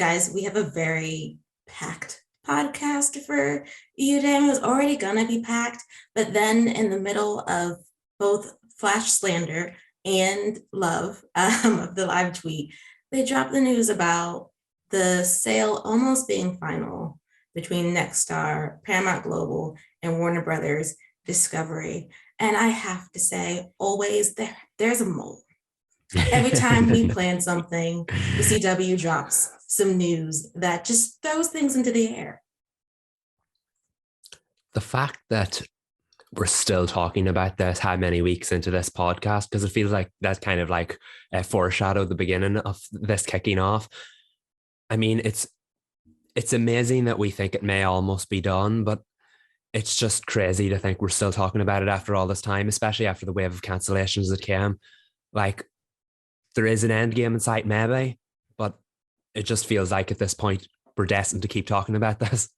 guys, we have a very packed podcast for you today. It was already gonna be packed, but then in the middle of both flash slander and love of the live tweet, they dropped the news about the sale almost being final between Nexstar, Paramount Global, and Warner Brothers Discovery. And I have to say, always there's a mole. Every time we plan something, the CW drops some news that just throws things into the air. The fact that we're still talking about this how many weeks into this podcast, because it feels like that's kind of like a foreshadow the beginning of this kicking off. I mean, it's amazing that we think it may almost be done, but it's just crazy to think we're still talking about it after all this time, especially after the wave of cancellations that came. Like, there is an end game in sight, maybe, but it just feels like at this point we're destined to keep talking about this.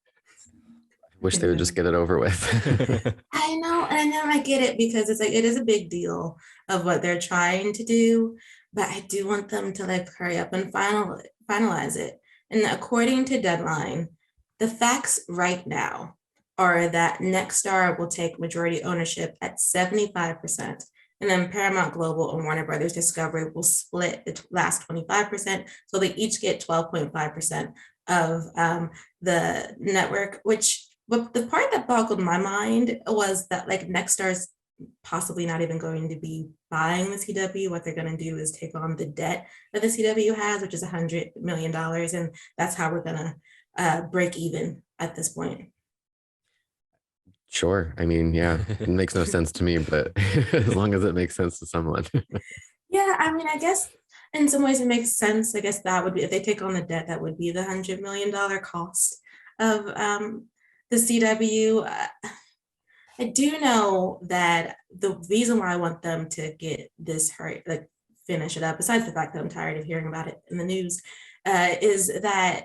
Wish they would just get it over with. I know, and I get it, because it's like it is a big deal of what they're trying to do, but I do want them to like hurry up and finalize it. And according to Deadline, the facts right now are that Nexstar will take majority ownership at 75%. And then Paramount Global and Warner Brothers Discovery will split the last 25%. So they each get 12.5% of the network, but the part that boggled my mind was that like Nexstar's possibly not even going to be buying the CW. What they're going to do is take on the debt that the CW has, which is $100 million. And that's how we're going to break even at this point. Sure. I mean, yeah, it makes no sense to me, but as long as it makes sense to someone. Yeah, I mean, I guess in some ways it makes sense. I guess that would be, if they take on the debt, that would be the $100 million cost of the CW. I do know that the reason why I want them to get this finish it up, besides the fact that I'm tired of hearing about it in the news, is that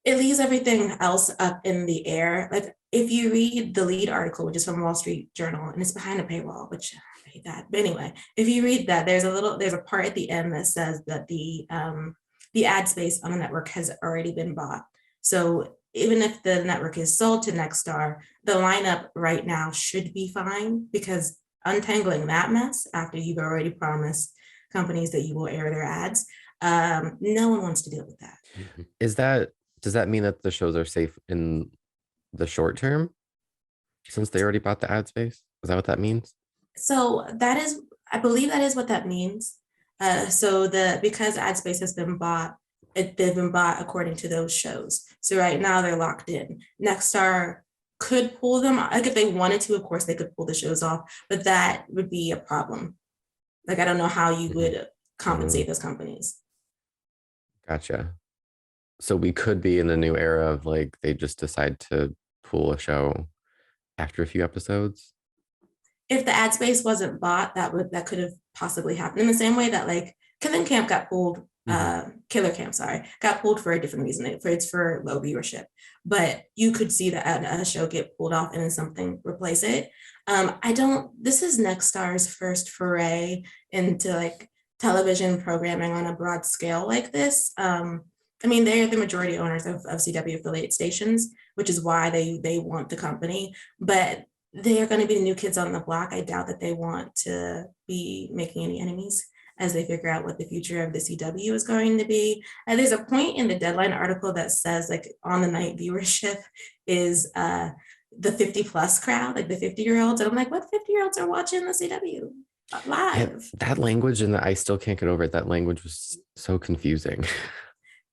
it leaves everything else up in the air. Like, if you read the lead article, which is from Wall Street Journal, and it's behind a paywall, which I hate that. But anyway, if you read that, there's a part at the end that says that the ad space on the network has already been bought. So even if the network is sold to Nexstar, the lineup right now should be fine, because untangling that mess after you've already promised companies that you will air their ads, no one wants to deal with that. Does that mean that the shows are safe in the short term, since they already bought the ad space? Is that what that means? So I believe that is what that means. Because ad space has been bought, they've been bought according to those shows. So right now they're locked in. Nexstar could pull them, like if they wanted to, of course they could pull the shows off, but that would be a problem. Like, I don't know how you would compensate those companies. Gotcha. So we could be in a new era of like, they just decide to pull a show after a few episodes. If the ad space wasn't bought, that could have possibly happened, in the same way that like Killer Camp got pulled. Killer Camp, got pulled for a different reason. It's for low viewership, but you could see that a show get pulled off and then something replace it. This is Nexstar's first foray into like television programming on a broad scale like this. I mean, they're the majority owners of CW affiliate stations, which is why they want the company, but they are going to be the new kids on the block. I doubt that they want to be making any enemies as they figure out what the future of the CW is going to be. And there's a point in the Deadline article that says like on the night viewership is the 50 plus crowd, like the 50-year-olds. And I'm like, what 50-year-olds are watching the CW live? Yeah, that language, and I still can't get over it. That language was so confusing.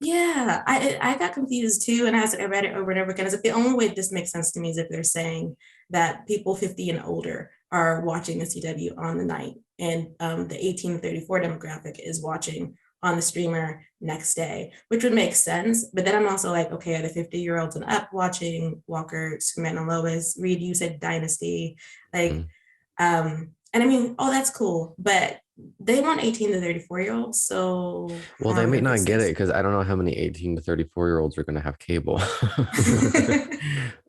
Yeah, I got confused too. And I read it over and over again. As if the only way this makes sense to me is if they're saying that people 50 and older are watching the CW on the night, and the 18 to 34 demographic is watching on the streamer next day, which would make sense. But then I'm also like, okay, are the 50-year-olds and up watching Walker, Superman and Lois? Reed, you said Dynasty. Like, and I mean, oh, that's cool. But they want 18 to 34-year-olds. So, well, they may not get it, because I don't know how many 18 to 34-year-olds are going to have cable.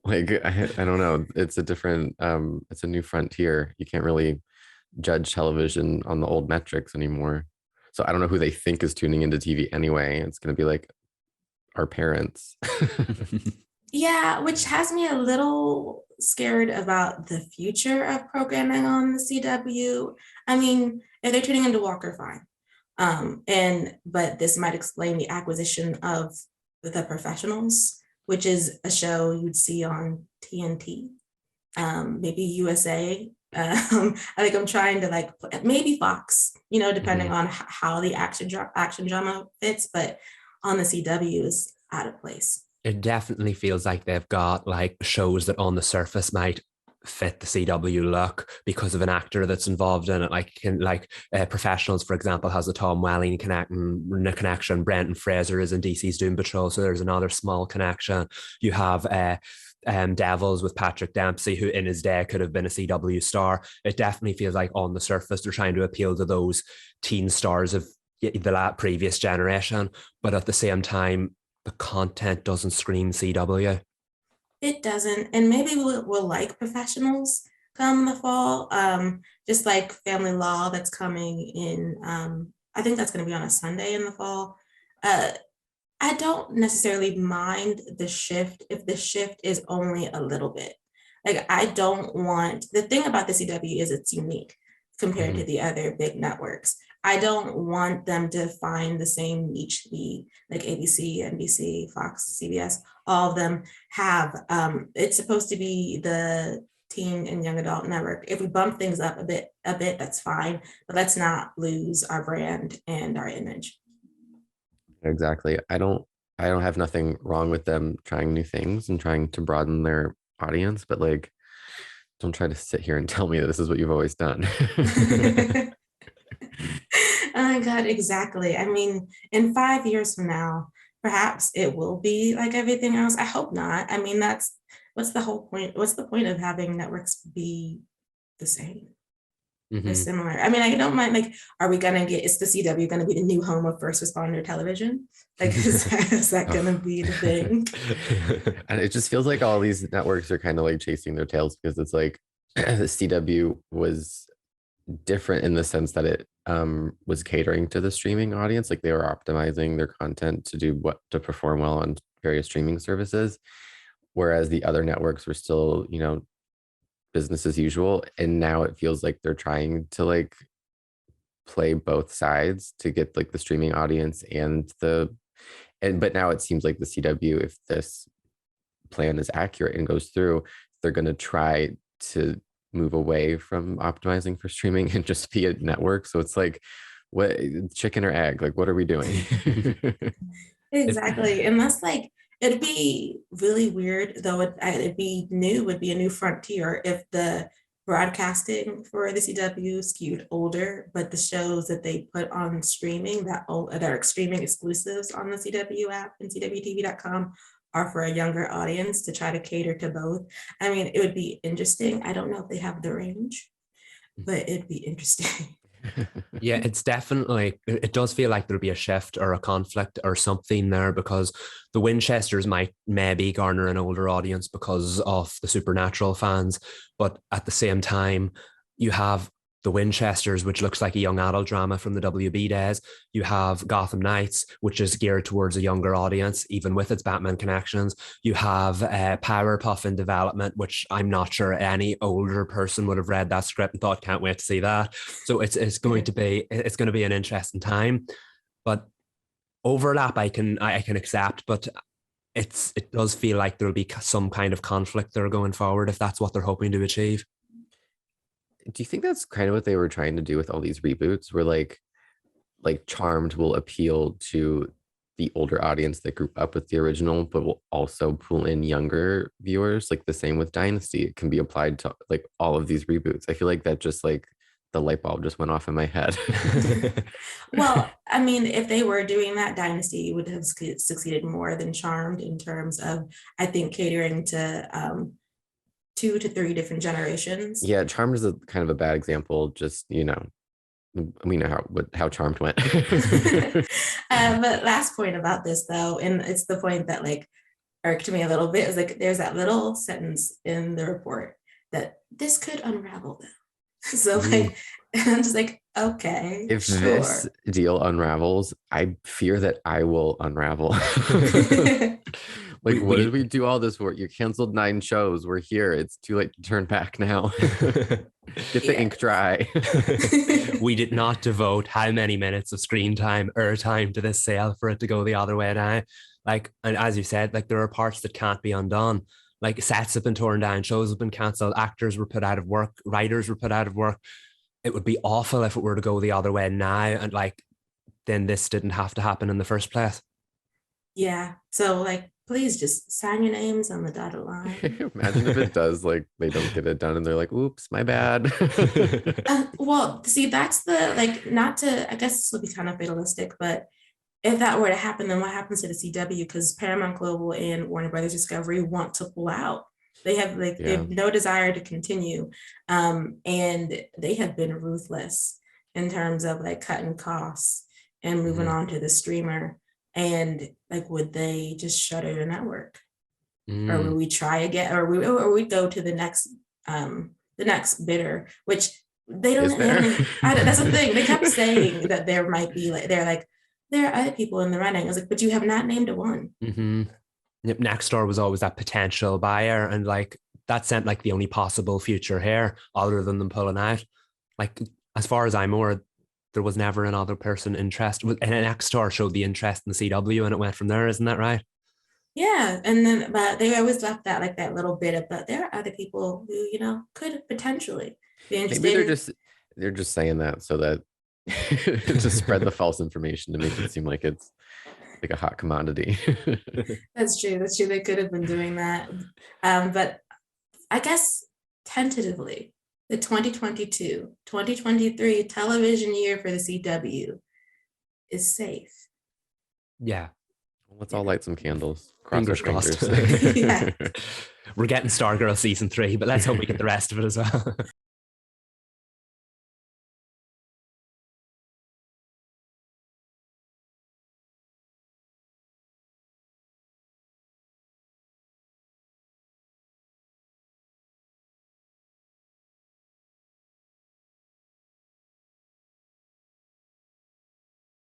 Like, I don't know. It's a different, it's a new frontier. You can't really judge television on the old metrics anymore. So I don't know who they think is tuning into TV anyway. It's going to be like our parents. Yeah, which has me a little scared about the future of programming on the CW. I mean, if they're tuning into Walker, fine. But this might explain the acquisition of The Professionals, which is a show you'd see on TNT, maybe USA. I think I'm trying to like maybe Fox, depending on how the action drama fits, but on the CW is out of place. It definitely feels like they've got like shows that on the surface might fit the CW look because of an actor that's involved in it. Professionals, for example, has a Tom Welling connection. Brendan Fraser is in DC's Doom Patrol, so there's another small connection. You have Devils with Patrick Dempsey, who in his day could have been a CW star. It definitely feels like on the surface they're trying to appeal to those teen stars of the previous generation, but at the same time, the content doesn't scream CW. It doesn't, and maybe we'll like Professionals come the fall. Just like Family Law that's coming in. I think that's going to be on a Sunday in the fall. I don't necessarily mind the shift if the shift is only a little bit. Like I don't want the thing about the CW is it's unique compared to the other big networks. I don't want them to find the same niche like ABC, NBC, Fox, CBS, all of them have. It's supposed to be the teen and young adult network. If we bump things up a bit, that's fine, but let's not lose our brand and our image. Exactly. I don't have nothing wrong with them trying new things and trying to broaden their audience, but like don't try to sit here and tell me that this is what you've always done. Oh my God, exactly. I mean, in 5 years from now, perhaps it will be like everything else. I hope not. I mean, what's the whole point? What's the point of having networks be the same or similar? I mean, I don't mind, like, is the CW going to be the new home of first responder television? Like, is that going to be the thing? And it just feels like all these networks are kind of like chasing their tails because it's like the CW was different in the sense that it was catering to the streaming audience. Like they were optimizing their content to perform well on various streaming services, whereas the other networks were still, business as usual. And now it feels like they're trying to like play both sides to get like the streaming audience but now it seems like the CW, if this plan is accurate and goes through, they're going to try to move away from optimizing for streaming and just be a network. So it's like, what, chicken or egg? Like, what are we doing? Exactly. Unless like it'd be really weird though. It'd be new. Would be a new frontier if the broadcasting for the CW skewed older, but the shows that they put on streaming that are streaming exclusives on the CW app and CWTV.com are for a younger audience to try to cater to both. I mean, it would be interesting. I don't know if they have the range, but it'd be interesting. Yeah, it does feel like there'll be a shift or a conflict or something there because the Winchesters might maybe garner an older audience because of the supernatural fans. But at the same time, you have the Winchesters, which looks like a young adult drama from the WB days. You have Gotham Knights, which is geared towards a younger audience, even with its Batman connections. You have Powerpuff in development, which I'm not sure any older person would have read that script and thought, can't wait to see that. So it's going to be an interesting time. But overlap, I can accept, but it does feel like there'll be some kind of conflict there going forward if that's what they're hoping to achieve. Do you think that's kind of what they were trying to do with all these reboots, where like Charmed will appeal to the older audience that grew up with the original, but will also pull in younger viewers? Like the same with Dynasty, it can be applied to like all of these reboots. I feel like that just like the light bulb just went off in my head. Well, I mean, if they were doing that, Dynasty would have succeeded more than Charmed in terms of, I think, catering to 2 to 3 different generations. Yeah, Charmed is a kind of a bad example. Just we know how Charmed went. But last point about this though, and it's the point that like irked me a little bit, is like there's that little sentence in the report that this could unravel them. So like, I'm just like, okay, If sure. this deal unravels, I fear that I will unravel. Like, what did we do all this for? You canceled 9 shows. We're here. It's too late to turn back now. Get the ink dry. We did not devote how many minutes of screen time or time to this sale for it to go the other way now. Like, and as you said, like there are parts that can't be undone. Like sets have been torn down, shows have been cancelled, actors were put out of work, writers were put out of work. It would be awful if it were to go the other way now, and like then this didn't have to happen in the first place. Yeah. So like, please just sign your names on the dotted line. Imagine if it does, like they don't get it done and they're like, oops, my bad. Well, see, that's the like, not to, I guess this would be kind of fatalistic, but if that were to happen, then what happens to the CW? Because Paramount Global and Warner Brothers Discovery want to pull out. They have like they have no desire to continue, and they have been ruthless in terms of like cutting costs and moving on to the streamer. And like, would they just shutter the network, or would we try again, or we go to the next bidder, which they don't. That's the thing. They kept saying that there might be like there are other people in the running. I was like, but you have not named a one. Yep, Nextdoor was always that potential buyer, and like that sent like the only possible future here, other than them pulling out. Like as far as I'm aware, there was never another person interested. And Nextdoor showed the interest in the CW, and it went from there. Isn't that right? Yeah, and then but they always left that like that little bit of, but there are other people who could potentially be interested. Maybe they're just saying that so that to spread the false information to make it seem like it's like a hot commodity. That's true. They could have been doing that. But I guess tentatively, the 2022-2023 television year for the CW is safe. Yeah. Let's all light some candles. Fingers crossed. Yeah. We're getting Stargirl season 3, but let's hope we get the rest of it as well.